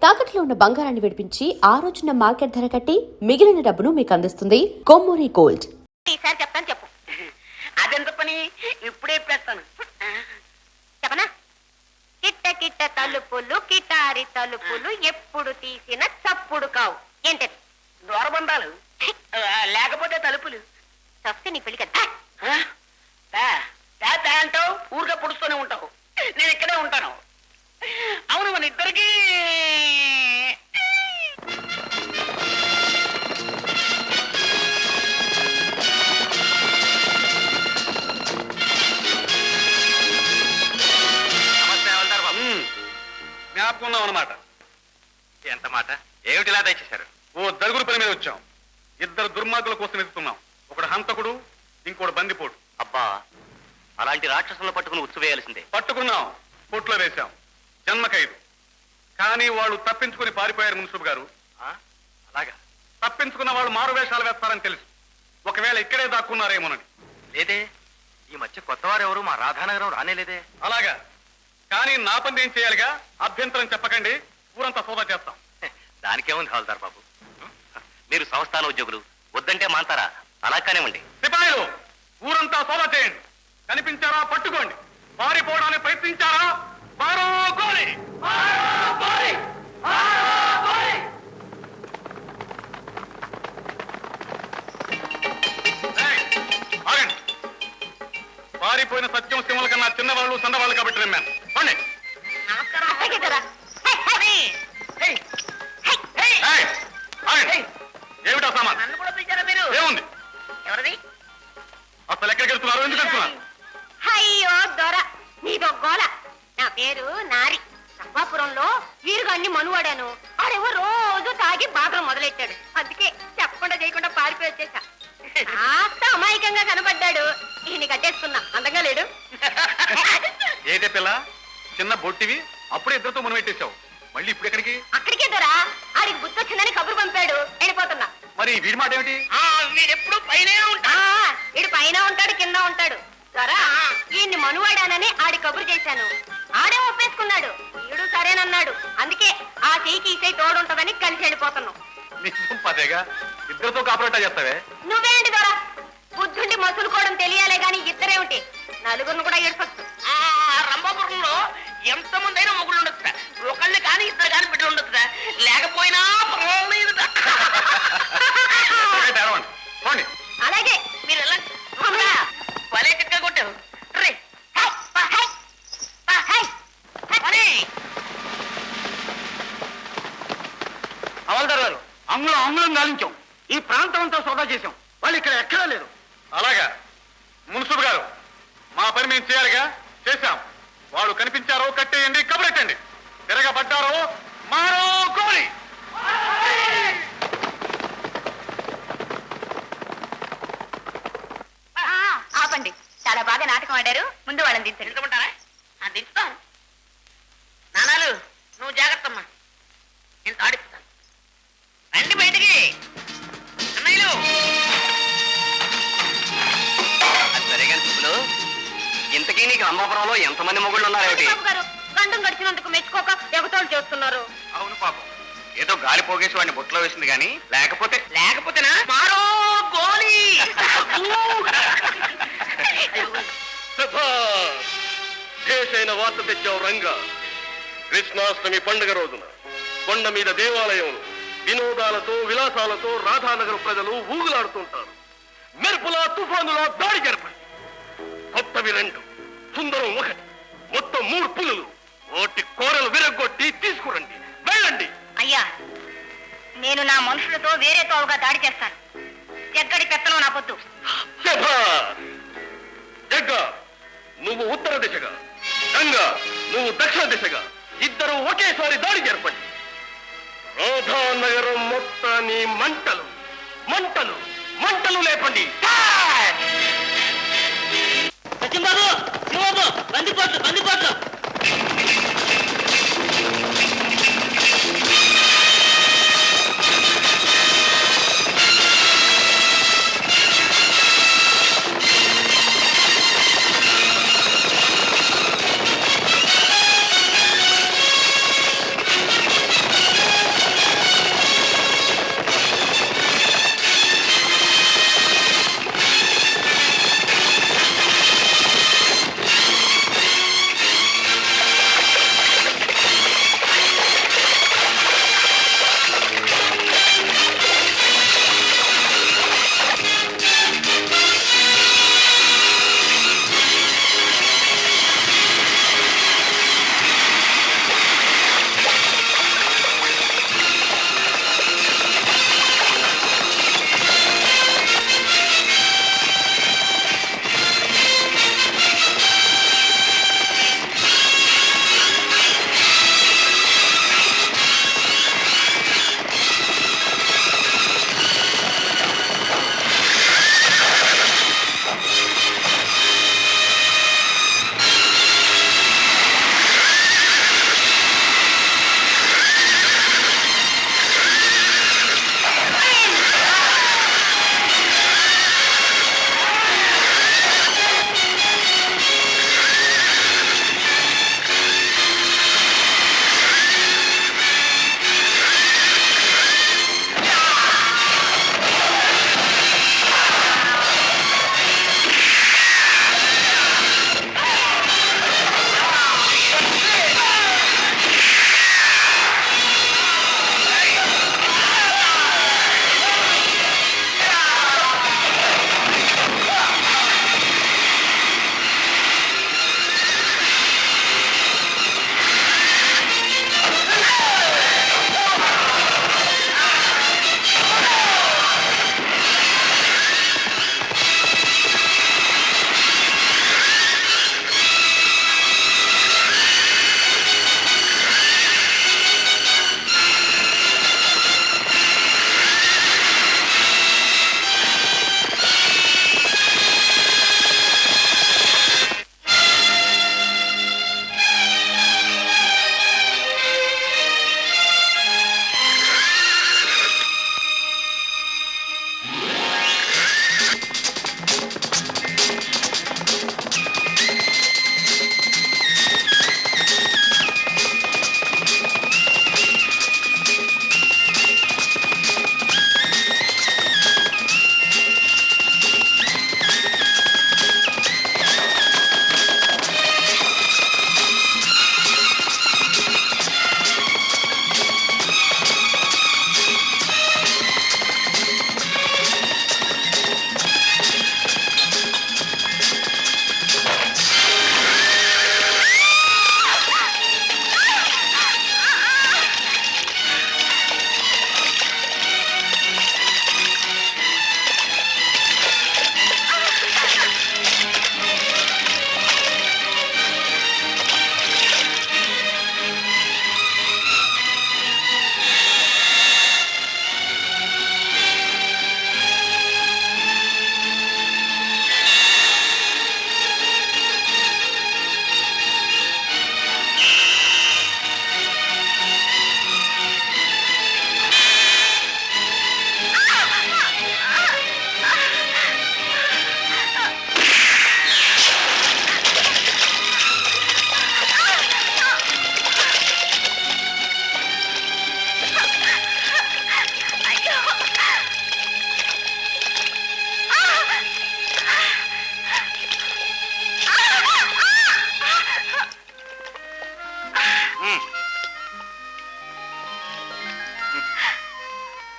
తాకట్లో ఉన్న బంగారాన్ని విడిపించి ఆ రోజున మార్కెట్ ధర కట్టి మిగిలిన డబ్బును మీకు అందిస్తుంది కొమ్మూరి గోల్డ్. ఈసారి చెప్తాను చెప్పు. అదెంత పని ఇప్పుడే పెడతాను చెప్పనా? కిట్ట కిట్ట తలుపులు కిటారి తలుపులు ఎప్పుడు తీసిన చప్పుడు కావు. ఏంటది? దూరబంధాలు లేకపోతే తలుపులు చస్తే నీ పెళ్లి కదా అంటావు. ఊరిగా పుడుస్తూనే ఉంటావు. నేను ఇక్కడే ఉంటాను. అవును మన ఇద్దరికి జ్ఞాపకం అన్నమాట. ఎంత మాట ఏమిటిలా దయచేశారు? ఓ దరుగురు పని మీద వచ్చాం. ఇద్దరు దుర్మార్గుల కోసం ఎదుగుతున్నాం. ఒకడు హంతకుడు, ఇంకోటి బందిపోటు. అబ్బా, అలాంటి రాక్షసులను పట్టుకుని ఉత్సవేయాల్సిందే. పట్టుకున్నాం, పొట్లో వేశాం, జన్మ ఖైదు. కానీ వాళ్ళు తప్పించుకుని పారిపోయారు మున్సిబు గారు. అలాగా? తప్పించుకున్న వాళ్ళు మారు వేషాలు వేస్తారని తెలుసు. ఒకవేళ ఇక్కడే దాక్కున్నారేమోనని. లేదే, ఈ మధ్య కొత్తవారెవరు మా రాధానగరం రానేలేదే. అలాగా? కానీ నా పని ఏం చేయాలిగా. అభ్యంతరం చెప్పకండి, ఊరంతా సోదా చేస్తాం. దానికేముంది హవాల్దార్ బాబు, మీరు సంస్థాన ఉద్యోగులు, వద్దంటే మాంతారా? అలా కానివ్వండి. సిపాయిలు, ఊరంతా సోదా చేయండి. కనిపించారా పట్టుకోండి. పారిపోవడానికి ప్రయత్నించారా పారుకోండి. పారిపోయిన సత్యం సింహల కన్నా చిన్నవాళ్ళు సన్నవాళ్ళు కాబట్టి నమ్మాను. ఏమిటా సామాన్? నన్ను కూడా పిలిచారా మీరు? ఏముంది? ఎవరిది? అసలు ఎక్కడికి వెళ్తున్నారు? ఎందుకు వెళ్తున్నారు? అయ్యో దొర, నీదో గోల. నా పేరు నారి. సంబాపురంలో వీరుగాన్ని మనువాడాను. ఆడేమో రోజు తాగి బాగా మొదలెట్టాడు. అందుకే చెప్పకుండా చేయకుండా పారిపోయి వచ్చేసా. కాస్త అమాయకంగా కనబడ్డాడు. ఈయన కట్టేసుకున్నా. అందంగా లేడు? ఏదే పిల్ల, చిన్న బొట్టివి, అప్పుడే ఇద్దరితో మనం పెట్టేశావు. మళ్ళీ ఇప్పుడు ఎక్కడికి? అక్కడికే దొరా, ఆడికి బుద్ధి వచ్చిందని కబురు పంపాడు. వెళ్ళిపోతున్నా. మరి వీడి మాట ఏమిటి? వీడెప్పుడు పైన ఉంటాడు. వీడు పైన ఉంటాడు, కింద ఉంటాడు. దొరా, ఈయన్ని మనువాడానని ఆడి కబురు చేశాను. ఆడే ఒప్పేసుకున్నాడు. వీడు సరేనన్నాడు. అందుకే ఆ చెయ్యికి ఈ చెయ్యి తోడుంటదని కలిసి వెళ్ళిపోతున్నాం. పదేగా ఇద్దరితో కాపరేటా చేస్తావే? నువ్వేంటి దొరా, బుద్ధుండి మసులుకోవడం తెలియాలే గాని ఇద్దరేమిటి, నలుగురిని కూడా ఏడ్పచ్చు. రంభాపురంలో ఎంతమంది అయినా మొగుళ్ళు ఉండొచ్చు. ఒకళ్ళని కానీ ఇద్దరు కానీ బిడ్డలు ఉండొచ్చు. లేకపోయినా అలాగే మీరు ఎలా భలే చిక్క కొట్టారు. హవాల్దార్ గారు, అంగుళం గాలించాం. ఈ ప్రాంతం అంతా సోదా చేశాం. వాళ్ళు ఇక్కడ ఎక్కడా లేరు. అలాగా? మున్సిబు గారు, మా పని మేము చేయాలిగా, చేశాం. వాళ్ళు కనిపించారో కట్టేయండి, కబురెట్టండి. తిరగబడ్డారో మారో కోరి. ఆపండి, చాలా బాగా నాటకం ఆడారు. ముందు వాళ్ళని దించమంటారా? దించుతాం. నానాలు, నువ్వు జాగ్రత్తమ్మా, నేను తాడిస్తాను. రండి బయటికి అన్నయ్యలు. అది సరేగా చూపులు, ఇంతకీ నీకు రంభాపురంలో ఎంతమంది మొగుళ్ళు ఉన్నారేమిటి? గారు, గండం గడిచినందుకు మెచ్చుకోక ఎగతాళి చేస్తున్నారు. అవును పాపం, ఏదో గాలి పోగేసి వాడిని బుట్టలో వేసింది కానీ లేకపోతేనా మారో గోలి. దేశైన వార్త తెచ్చావు రంగా. కృష్ణాష్టమి పండుగ రోజున కొండ మీద దేవాలయంలో వినోదాలతో విలాసాలతో రాధానగర్ ప్రజలు ఊగులాడుతుంటారు. మెరుపులా తుఫానులా దాడి జరపండి. కొత్తవి 2, సుందరం 1, మొత్తం 3 పులులు. ఓటి కోరలు విరగొట్టి తీసుకురండి. వెళ్ళండి. అయ్యా, నేను నా మనుషులతో వేరే తోవగా దాడి చేస్తాను. జగ్గడి పెత్తనం నా పొద్దు. జగ్గ, నువ్వు ఉత్తర దిశగా, గంగా నువ్వు దక్షిణ దిశగా, ఇద్దరు ఒకేసారి దాడి జరపండి. రాధానగరం మొత్తాన్ని మంటలు మంటలు మంటలు లేపండి. సత్యంబాబు, శివబాబు, బందిపోట్లు.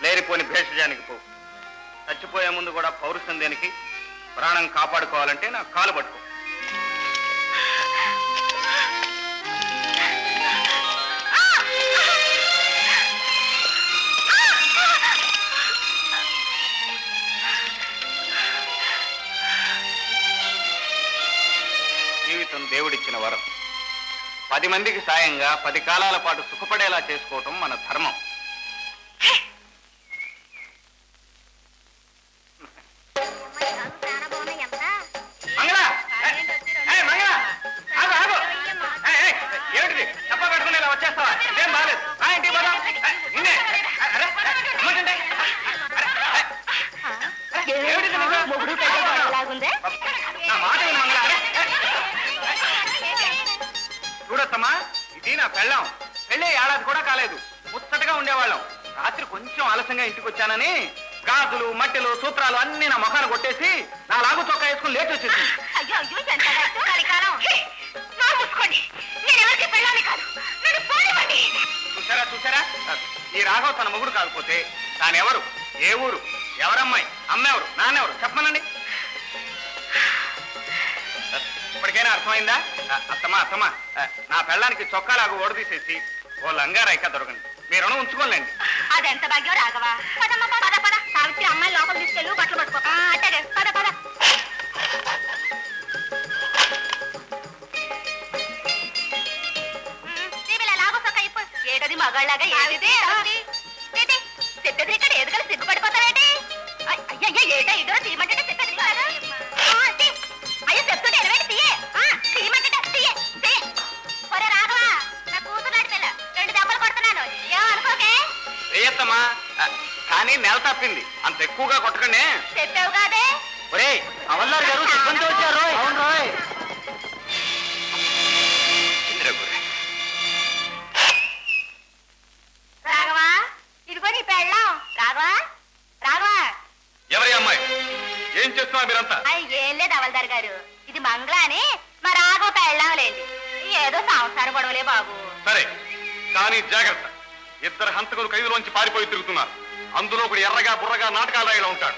లేరిపోని భేషజానికి పో. చచ్చిపోయే ముందు కూడా పౌరుషం దేనికి? ప్రాణం కాపాడుకోవాలంటే నా కాలు పట్టుకో. జీవితం దేవుడిచ్చిన వరం. 10 మందికి సాయంగా 10 కాలాల పాటు సుఖపడేలా చేసుకోవటం మన ధర్మం. మంగళ! ఏయ్ మంగళ! ఆగు, ఆగు! ఏమిటిది? చెప్ప పెట్టుకుని ఇలా వచ్చేస్తావా? ఏం బాలేదు. ఇంటికి పోదాం. నిన్నే. అరే, అమ్మంటుంటే. ఏమిటిది నువ్వు? నా మాట విను మంగళ. చూడొద్దమ్మా, ఇది నా పెళ్ళాం. పెళ్ళే ఏడాది కూడా కాలేదు. ముచ్చటగా ఉండేవాళ్ళం. రాత్రి కొంచెం ఆలస్యంగా ఇంటికి వచ్చానని గాజులు మట్టెలు సూత్రాలు అన్ని నా ముఖాన్ని కొట్టేసి నా లాగు చొక్కా వేసుకుని లేచి వచ్చేసి. చూసారా చూసారా, ఈ రాఘవ్ తన మొగుడు కాకపోతే తానెవరు, ఏ ఊరు, ఎవరమ్మాయి, అమ్మెవరు, నాన్నెవరు చెప్పమనండి. ఇప్పటికైనా అర్థమైందా? అత్తమ్మా నా పెళ్ళానికి చొక్కాలాగా ఓడదీసేసి ఓ లంగా రైక దొరకండి. మీ రుణం ఉంచుకోలేండి. అదెంత భాగ్యం రాఘవా. పదమ్మ పద పద. సావిత్రి అమ్మాయి లోపల తీసుకెళ్ళు, బట్టలు పట్టుకో. అట్టే పద పద. ఏటది మగాళ్ళగా ఏది చెప్పేది ఇక్కడ ఏదో సిగ్గుపడిపోతావేంటి? అయ్యయ్యో ఏటో ఇదో తీయమంటే చెప్పేది అయ్యో చెప్తుంటే ఎనవేంటి తీయే తీయమంటే తీయే తీయే. ఒరే రాఘవా, నా కూతురు నడిపిల్ల 2 దెబ్బలు కొడుతున్నాను, ఏమో అనుకోకే. వేయత్తమ్మా, కానీ నెల తప్పింది. అంత ఎక్కువగా కొట్టకండి. చెప్పావు కాదే. ఒరే అవల్లారు గారు సిబ్బంది వచ్చారు. అవును రోయ్. రాఘవా, ఇదిగో నీ పెళ్ళాం. రాఘవా రాఘవా. ఎవరి అమ్మాయి? ఏం చేస్తున్నా మీరంతా? ఏం లేదు అవల్దార్ గారు, ఇది మంగళ అని మా రాఘవ పెళ్ళాంలేండి. ఏదో సంసార గొడవలే బాబు. సరే, కానీ జాగ్రత్త. 2 హంతకులు ఖైదులోంచి పారిపోయి తిరుగుతున్నారు. అందులో ఒకడు ఎర్రగా బుర్రగా నాటకాలు రాయిలో ఉంటాడు.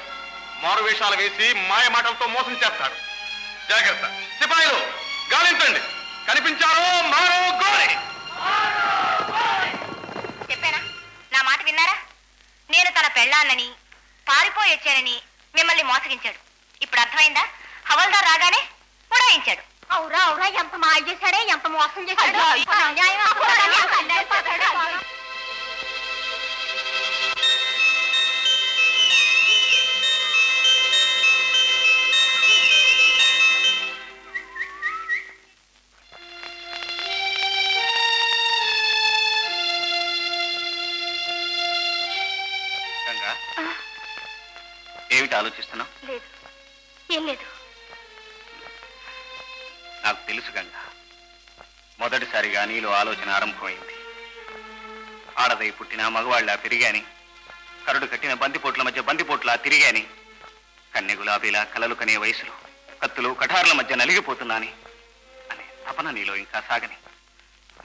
మారు వేషాలు వేసి మాయ మాటలతో మోసం చేస్తాడు. జాగ్రత్త. సిపాయిలు గాలించండి. కనిపించారో మారో గోరి. చెప్పానా? నా మాట విన్నారా? నేను తన పెళ్ళాన్నని పారిపోయి వచ్చానని మిమ్మల్ని మోసగించాడు. ఇప్పుడు అర్థమైందా? హవల్దార్ రాగానే ఉడాయించాడు. అవురా అవురా, ఎంత మాయ చేశాడే, ఎంత మోసం చేశాడు. గంగా, ఏమిటి ఆలోచిస్తున్నావు? లేదు, ఏం లేదు. నాకు తెలుసు గంగా, మొదటిసారిగా నీలో ఆలోచన ఆరంభమైంది. ఆడదై పుట్టిన మగవాళ్ళ పెరిగాని, కరుడు కట్టిన బందిపోట్ల మధ్య బందిపోట్ల తిరిగాని, కన్నె గులాబీలా కలలు కనే వయసులో కత్తులు కఠారుల మధ్య నలిగిపోతున్నాని అనే తపన నీలో ఇంకా సాగని,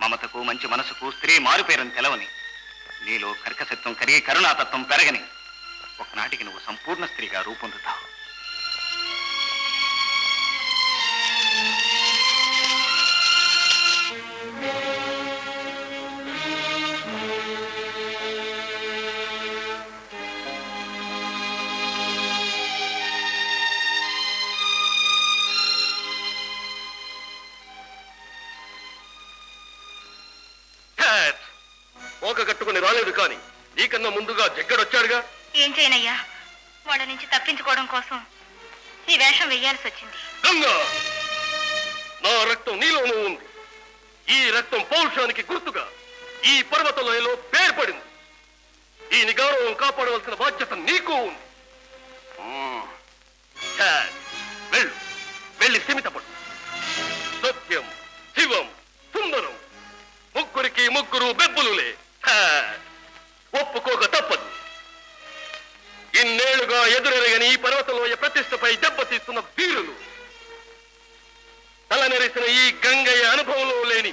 మమతకు మంచి మనసుకు స్త్రీ మారుపేరని తెలవని, నీలో కర్కశత్వం కరిగి కరుణాతత్వం పెరగని ఒకనాటికి నువ్వు సంపూర్ణ స్త్రీగా రూపొందుతావు. ఓక కట్టుకుని రాలేదు, కానీ నీకన్నా ముందుగా జగ్గడొచ్చాడుగా. ఏం చేయనయ్యా, వాళ్ళ నుంచి తప్పించుకోవడం కోసం ఈ వేషం వెయ్యాల్సి వచ్చింది. గంగా, నా రక్తం నీలోనూ ఉంది. ఈ రక్తం పౌరుషానికి గుర్తుగా ఈ పర్వతలోయలో పేర్పడింది. దీని గౌరవం కాపాడవలసిన బాధ్యత నీకు ఉంది. వెళ్ళు, వెళ్ళి స్థిమితపడు. సత్యం, శివం, సుందరం, ముగ్గురికి ముగ్గురు బెబ్బులులే. ఒప్పుకోక తప్పదు. ఇన్నేళ్లుగా ఎదురెరగని ఈ పర్వతలోయ ప్రతిష్టపై దెబ్బతీస్తున్న వీరులు, తలనెరిసిన ఈ గంగయ్య అనుభవంలో లేని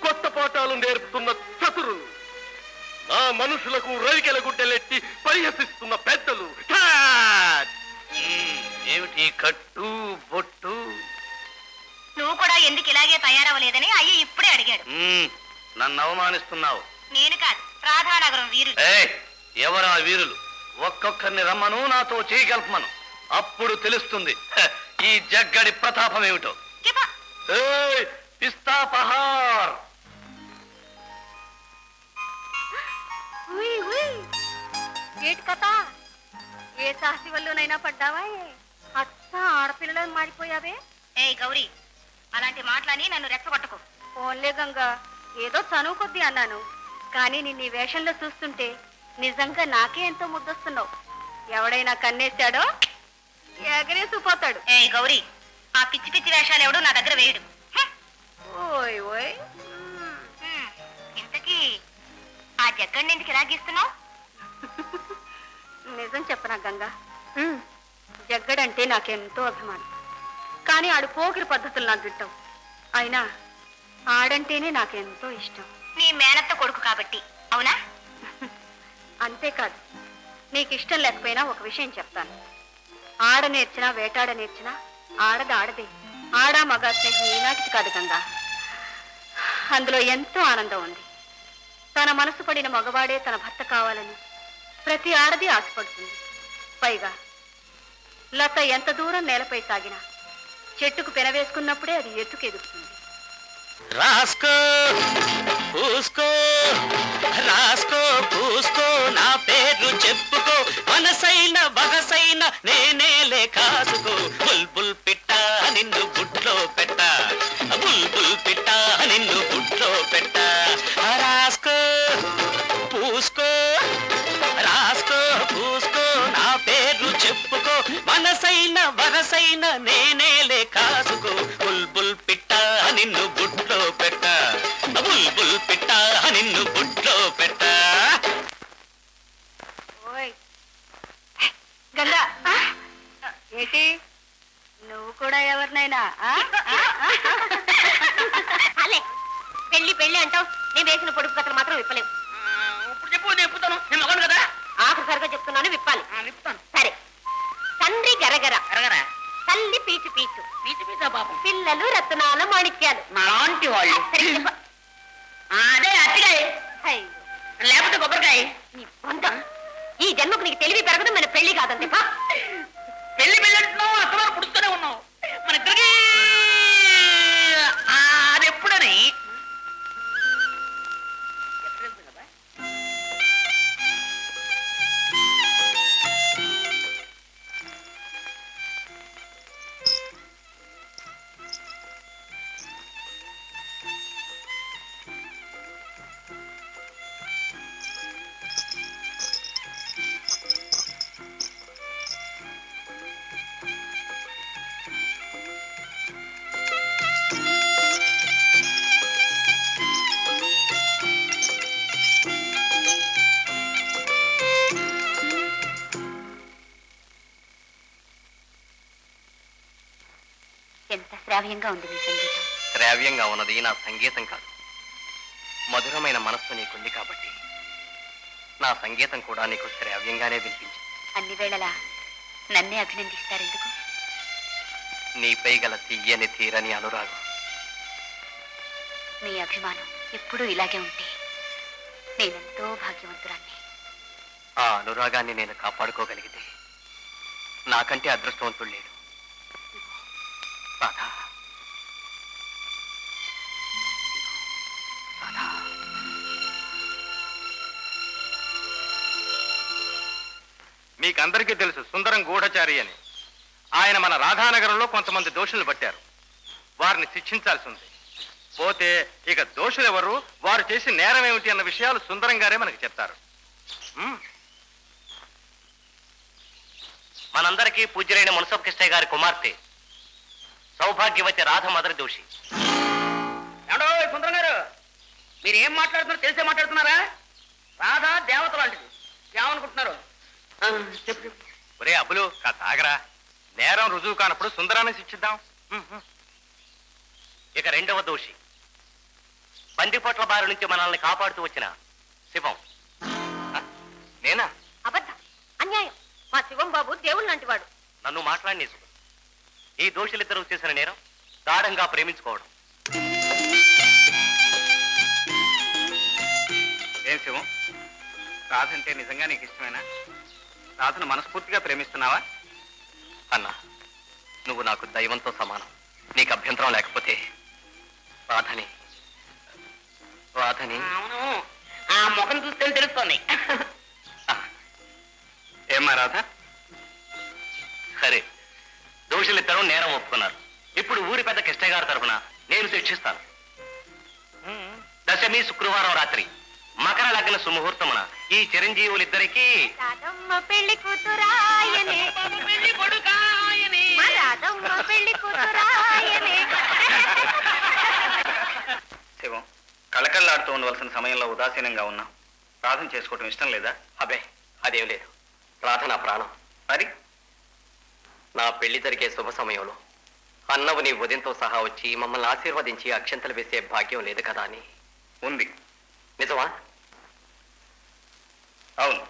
కొత్త పాఠాలు నేర్పుతున్న చతురులు, నా మనుషులకు రవికెల గుడ్డలెట్టి పరిహసిస్తున్న పెద్దలు. ఛాట్! ఏమిటి కట్టు బొట్టు? నువ్వు కూడా ఎందుకు ఇలాగే తయారవ్వలేదని అయ్య ఇప్పుడే అడిగాడు. నన్ను అవమానిస్తున్నావు. నేను కాదు, రాధానగరం వీరుడు. ఎవరా వీరులు? ఒక్కొక్కరిని రమ్మను, నాతో చేయగలపమను. అప్పుడు తెలుస్తుంది ఈ జగ్గడి ప్రతాపం ఏమిటో. పిస్తా పహార్. ఏటి కథ? ఏ సాహసి వల్లనైనా పడ్డావా? అచ్చ ఆడపిల్లలను మారిపోయావే. ఏ గౌరీ, అలాంటి మాటలని నన్ను రెచ్చగొట్టకు. ఫోన్లే గంగా, ఏదో చనువు కొద్దీ అన్నాను, కానీ నిన్ను ఈ వేషంలో చూస్తుంటే నిజంగా నాకే ఎంతో ముద్దొస్తున్నావు. ఎవడైనా కన్నేశాడో ఎగరేసిపోతాడు. ఏ గౌరీ, ఆ పిచ్చి పిచ్చి వేషాలు ఎవడు నా దగ్గర వేయడు. ఓయ్ ఓయ్, ఇంతకీ ఆ జగ్గడిని ఎందుకు ఇలా గీస్తున్నావు? నిజం చెప్పనా గంగా, జగ్గడంటే నాకెంతో అభిమానం. కానీ ఆడు పోకిరి పద్ధతులు నాకు గిట్టవు. అయినా ఆడంటేనే నాకెంతో ఇష్టం. నీ మేనత్త కొడుకు కాబట్టి, అవునా? అంతేకాదు, నీకు ఇష్టం లేకపోయినా ఒక విషయం చెప్తాను. ఆడ నేర్చినా వేటాడ నేర్చినా ఆడది ఆడదే. ఆడా మగ స్నేహం ఈనాటిది కాదు గంగా. అందులో ఎంతో ఆనందం ఉంది. తన మనసు పడిన మగవాడే తన భర్త కావాలని ప్రతి ఆడది ఆశపడుతుంది. పైగా లత ఎంత దూరం నేలపై సాగినా చెట్టుకు పెనవేసుకున్నప్పుడే అది ఎత్తుకు ఎదుగుతుంది. రాస్కో పూసుకో, రాస్కో పూసుకో, నా పేరు చెప్పుకో, మనసైన వగసైన నేనేలే కాసుకో. బుల్బుల్ పిట్ట నిన్ను గుడ్లో పెట్ట, బుల్బుల్ పిట్ట నిన్ను గుడ్లో పెట్ట. రాస్కో పూసుకో, రాస్కో పూసుకో, నా పేరు చెప్పుకో, మనసైన వరసైన నేనేలే కాసుకో. బుల్బుల్ పిట్ట నిన్ను గుడ్లో పెట్ట, బుల్బుల్ పిట్ట నిన్ను గుడ్లో పెట్ట. ఓయ్ గంగా, ఏంటి నువ్వు కూడా ఎవరినైనా అలే పెళ్లి పెళ్లి అంటావు, నేను వేసిన పొడుపు కథలు మాత్రం విప్పలేవు. ఇప్పుడు చెప్పు, నేను చెప్తాను. నేను మగను కదా. ఆఖరిసరిగా చెప్తున్నాను, విప్పాలి. విప్పాను. సరే. తండ్రి గరగర గరగర, తల్లి పీచు పీచు పీచు పీచు బాబు, పిల్లలు రత్నాల మాణిక్యాలు నాంటి వాళ్ళు. అదే అట్టికాయ, లేకపోతే కొబ్బరికాయ. ఈ జన్మకు నీకు తెలివి పెరగదు, మన పెళ్లి కాదండి. పెళ్లి పెళ్లి అంటున్నావు, అత్తవారు పుడుతూనే ఉన్నావు. మన ఇద్దరికి అది ఎప్పుడని ఎంత శ్రావ్యంగా ఉంది మీ సంగీతం. శ్రావ్యంగా ఉన్నది నా సంగీతం కాదు, మధురమైన మనస్సు నీకుంది కాబట్టి నా సంగీతం కూడా నీకు శ్రావ్యంగానే వినిపించింది. అన్ని వేళలా నన్నే అభినందిస్తారెందుకు? నీపై గల తీయని తీరని అనురాగం. మీ అభిమానం ఎప్పుడూ ఇలాగే ఉంటే నేనెంతో భాగ్యవంతురాన్ని. ఆ అనురాగాన్ని నేను కాపాడుకోగలిగితే నాకంటే అదృష్టవంతుడు లేడు. రాధా, రాధా. మీకందరికీ తెలుసు సుందరం గూఢచారి అని. ఆయన మన రాధానగరంలో కొంతమంది దోషులు పట్టారు. వారిని శిక్షించాల్సి ఉంది. పోతే ఇక దోషులు ఎవరు, వారు చేసి నేరం ఏమిటి అన్న విషయాలు సుందరం గారే మనకి చెప్తారు. మనందరికీ పూజ్యులైన మునసబ్ కృష్ణయ్య గారి కుమార్తె సౌభాగ్యవతి రాధ మొదటి దోషి. సుందరం గారు, మీరు ఏం మాట్లాడుతున్నారో తెలిసే మాట్లాడుతున్నారా? రాధ దేవత లాంటిది, ఏమనుకుంటున్నారు? ఒరే అబ్బులు, కాస్త ఆగరా. నేరం రుజువు కానప్పుడు సుందరాన్ని శిక్షిద్దాం. ఇక రెండవ దోషి బందిపోట్ల బారి నుంచి మనల్ని కాపాడుతూ వచ్చిన శివం. దేవుడు లాంటి వాడు. నన్ను మాట్లాడి సుమ, ఈ దోషులిద్దరూ చేసిన నేరం గాఢంగా ప్రేమించుకోవడం. ఏం శివం, రాధంటే నిజంగా నీకు ఇష్టమేనా? రాధను మనస్ఫూర్తిగా ప్రేమిస్తున్నావా? అన్నా, నువ్వు నాకు దైవంతో సమానం. నీకు అభ్యంతరం లేకపోతే రాధని అవును, ఆ ముఖం చూస్తే తెలుస్తోంది. ఏమ్మా రాధ? సరే, దోషులిద్దరూ నేరం ఒప్పుకున్నారు. ఇప్పుడు ఊరి పెద్ద కిష్టయ్య గారి తరఫున నేను శిక్షిస్తాను. దశమి శుక్రవారం రాత్రి మకర లగ్న సుముహూర్తమున ఈ చిరంజీవులిద్దరికీ రాధమ్మ పెళ్లి కూతురాయనే, పెళ్లి కొడుకాయనే, రాధమ్మ పెళ్లి కూతురాయనే. శివం, కళకళలాడుతూ ఉండవలసిన సమయంలో ఉదాసీనంగా ఉన్నాం. రాధన చేసుకోవటం ఇష్టం లేదా? అబే, అదేం లేదు. రాధ నా ప్రాణం. మరి నా పెళ్లి జరిగే శుభ సమయంలో అన్నవు నీ ఉదయంతో సహా వచ్చి మమ్మల్ని ఆశీర్వదించి అక్షంతలు వేసే భాగ్యం లేదు కదా అని. ఉంది. నిజమా? అవును,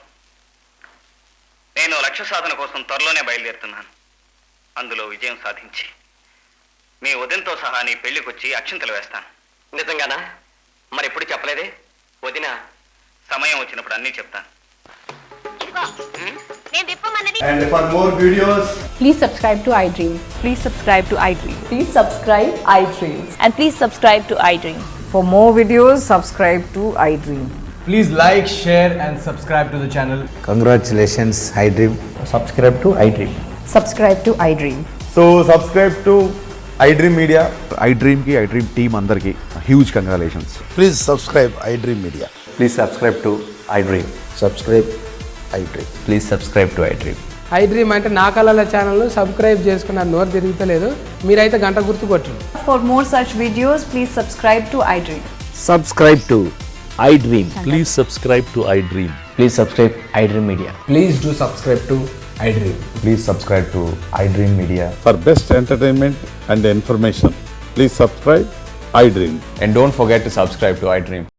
నేను లక్ష్య సాధన కోసం త్వరలోనే బయలుదేరుతున్నాను. అందులో విజయం సాధించి మీ ఉదయంతో సహా నీ పెళ్లికొచ్చి అక్షింతలు వేస్తాను. నిజంగానా? మరి ఎప్పుడు చెప్పలేదే? వదిన సమయం వచ్చినప్పుడు అన్నీ చెప్తాను. ఇదిగో, నేను తిప్పమన్నది. And for more videos, Please subscribe to iDream. Please subscribe to iDream. Please subscribe iDream. And please subscribe to iDream. For more videos, subscribe to iDream. please like, share, and subscribe to the channel. Congratulations, iDream. Subscribe to iDream. Subscribe to iDream. So subscribe to iDream Media. iDream ki iDream team andarki huge congratulations. Please subscribe iDream Media. Please subscribe to iDream. Subscribe iDream. Please subscribe to iDream. iDream అంటే నా కళల channel subscribe చేసుకున్న నోరు తిరుగుతలేదు. మీరైతే గంట గుర్తు కొట్టండి. For more such videos, please subscribe to iDream. Subscribe to iDream. Please subscribe to iDream. Please subscribe iDream Media. Please do subscribe to iDream. Please subscribe to iDream Media. For best entertainment and information, please subscribe iDream. And don't forget to subscribe to iDream.